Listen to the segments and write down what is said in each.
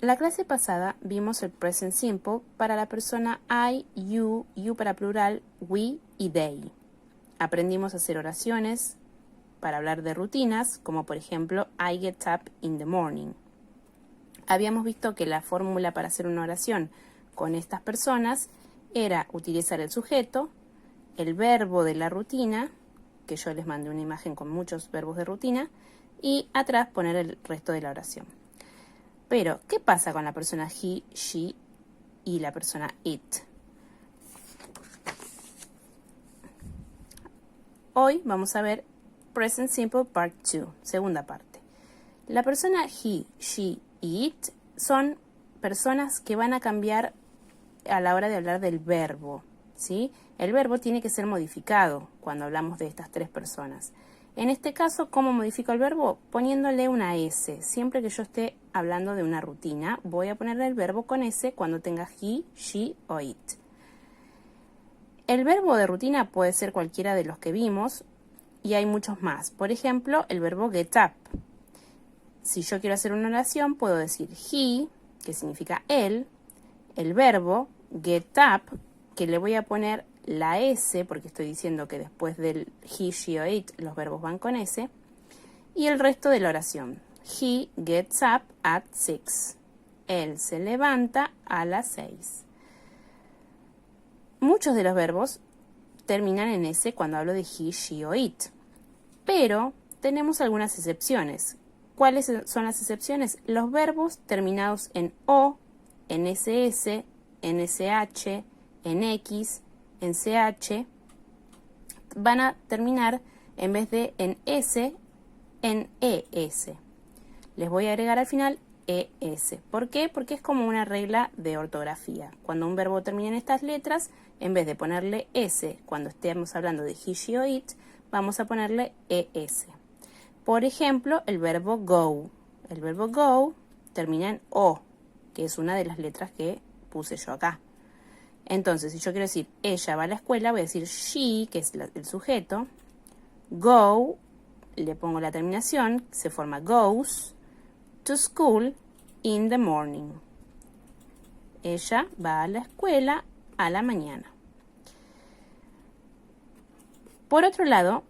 La clase pasada vimos el present simple para la persona I, you para plural, we y they. Aprendimos a hacer oraciones para hablar de rutinas, como por ejemplo, I get up in the morning. Habíamos visto que la fórmula para hacer una oración con estas personas era utilizar el sujeto, el verbo de la rutina, que yo les mandé una imagen con muchos verbos de rutina, y atrás poner el resto de la oración. Pero, ¿qué pasa con la persona he, she y la persona it? Hoy vamos a ver Present Simple Part 2, segunda parte. La persona he, she y it son personas que van a cambiar a la hora de hablar del verbo, ¿sí? El verbo tiene que ser modificado cuando hablamos de estas tres personas. En este caso, ¿cómo modifico el verbo? Poniéndole una S. Siempre que yo esté hablando de una rutina, voy a ponerle el verbo con S cuando tenga he, she o it. El verbo de rutina puede ser cualquiera de los que vimos y hay muchos más. Por ejemplo, el verbo get up. Si yo quiero hacer una oración, puedo decir he, que significa él, el verbo get up, que le voy a poner la S, porque estoy diciendo que después del he, she o it, los verbos van con S, y el resto de la oración. He gets up at 6. Él se levanta a las 6. Muchos de los verbos terminan en S cuando hablo de he, she o it, pero tenemos algunas excepciones. ¿Cuáles son las excepciones? Los verbos terminados en O, en SS, en SH, en X, en CH, van a terminar en vez de en S, en ES. Les voy a agregar al final ES. ¿Por qué? Porque es como una regla de ortografía. Cuando un verbo termina en estas letras, en vez de ponerle S cuando estemos hablando de he, she o it, vamos a ponerle ES. Por ejemplo, el verbo go. El verbo go termina en O, que es una de las letras que puse yo acá. Entonces, si yo quiero decir ella va a la escuela, voy a decir she, que es el sujeto. Go, le pongo la terminación, se forma goes to school in the morning. Ella va a la escuela a la mañana. Por otro lado,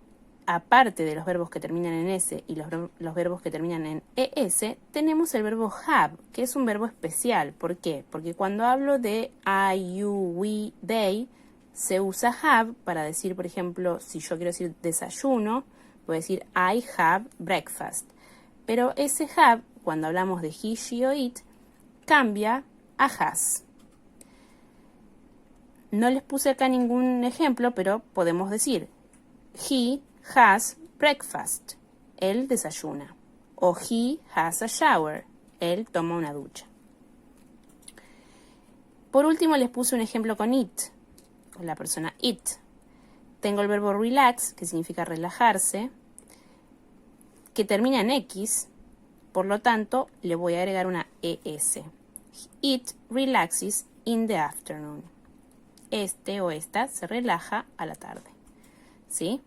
aparte de los verbos que terminan en S y los verbos que terminan en ES, tenemos el verbo have, que es un verbo especial. ¿Por qué? Porque cuando hablo de I, you, we, they, se usa have para decir, por ejemplo, si yo quiero decir desayuno, voy a decir I have breakfast. Pero ese have, cuando hablamos de he, she o it, cambia a has. No les puse acá ningún ejemplo, pero podemos decir he has breakfast. Él desayuna. O he has a shower. Él toma una ducha. Por último, les puse un ejemplo con it, con la persona it. Tengo el verbo relax, que significa relajarse, que termina en X, por lo tanto, le voy a agregar una ES. It relaxes in the afternoon. Este o esta se relaja a la tarde. ¿Sí?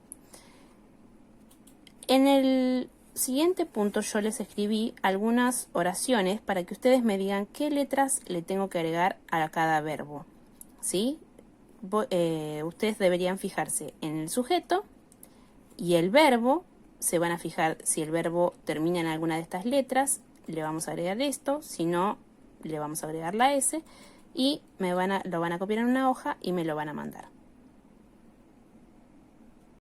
En el siguiente punto yo les escribí algunas oraciones para que ustedes me digan qué letras le tengo que agregar a cada verbo. ¿Sí? Ustedes deberían fijarse en el sujeto y el verbo. Se van a fijar si el verbo termina en alguna de estas letras, le vamos a agregar esto, si no, le vamos a agregar la S y lo van a copiar en una hoja y me lo van a mandar.